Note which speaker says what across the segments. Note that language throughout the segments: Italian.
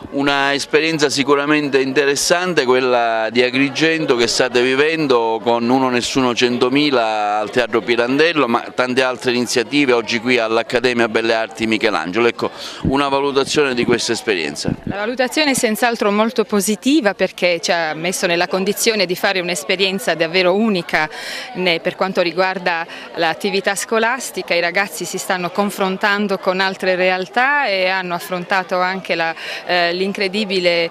Speaker 1: Una esperienza sicuramente interessante quella di Agrigento che state vivendo con Uno Nessuno 100.000 al Teatro Pirandello, ma tante altre iniziative oggi qui all'Accademia Belle Arti Michelangelo. Ecco, una valutazione di questa esperienza.
Speaker 2: La valutazione è senz'altro molto positiva perché ci ha messo nella condizione di fare un'esperienza davvero unica per quanto riguarda l'attività scolastica. I ragazzi si stanno confrontando con altre realtà e hanno affrontato anche l'incredibile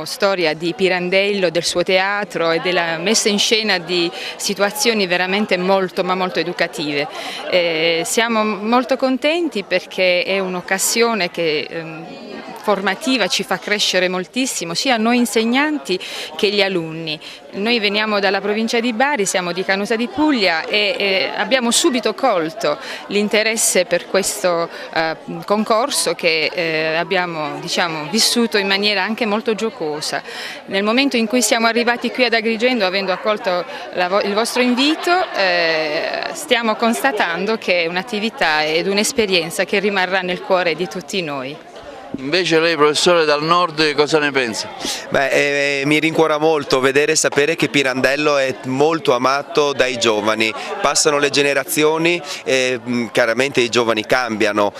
Speaker 2: storia di Pirandello, del suo teatro e della messa in scena di situazioni veramente molto educative. Siamo molto contenti perché è un'occasione che formativa ci fa crescere moltissimo, sia noi insegnanti che gli alunni. Noi veniamo dalla provincia di Bari, siamo di Canosa di Puglia e abbiamo subito colto l'interesse per questo concorso che abbiamo vissuto in maniera anche molto giocosa. Nel momento in cui siamo arrivati qui ad Agrigento, avendo accolto il vostro invito, stiamo constatando che è un'attività ed un'esperienza che rimarrà nel cuore di tutti noi.
Speaker 1: Invece lei, professore dal nord, cosa ne pensa?
Speaker 3: Mi rincuora molto vedere e sapere che Pirandello è molto amato dai giovani, passano le generazioni e chiaramente i giovani cambiano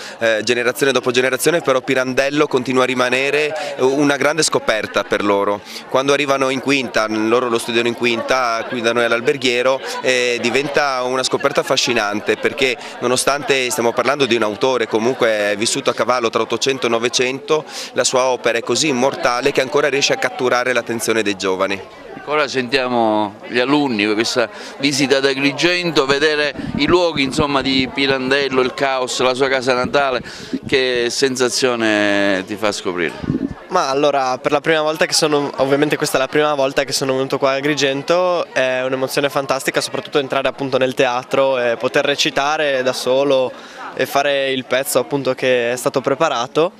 Speaker 3: generazione dopo generazione, però Pirandello continua a rimanere una grande scoperta per loro. Quando arrivano in quinta, loro lo studiano in quinta, qui da noi all'Alberghiero, diventa una scoperta affascinante perché nonostante stiamo parlando di un autore comunque vissuto a cavallo tra 800 e 900, la sua opera è così immortale che ancora riesce a catturare l'attenzione dei giovani.
Speaker 1: Ora sentiamo gli alunni, questa visita ad Agrigento, vedere i luoghi insomma, di Pirandello, il caos, la sua casa natale, che sensazione ti fa scoprire?
Speaker 4: Ma allora, per la prima volta ovviamente questa è la prima volta che sono venuto qua a Agrigento, è un'emozione fantastica, soprattutto entrare appunto nel teatro e poter recitare da solo e fare il pezzo appunto che è stato preparato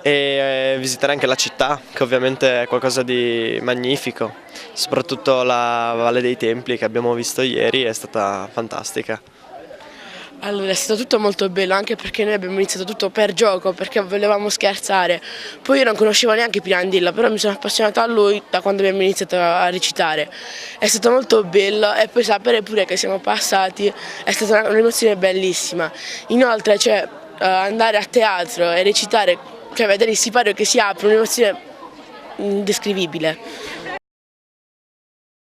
Speaker 4: e visitare anche la città, che ovviamente è qualcosa di magnifico, soprattutto la Valle dei Templi che abbiamo visto ieri è stata fantastica.
Speaker 5: Allora è stato tutto molto bello anche perché noi abbiamo iniziato tutto per gioco, perché volevamo scherzare, poi io non conoscevo neanche Pirandello, però mi sono appassionata a lui da quando abbiamo iniziato a recitare, è stato molto bello e poi sapere pure che siamo passati è stata un'emozione bellissima. Inoltre andare a teatro e recitare, vedere il sipario che si apre, un'emozione indescrivibile.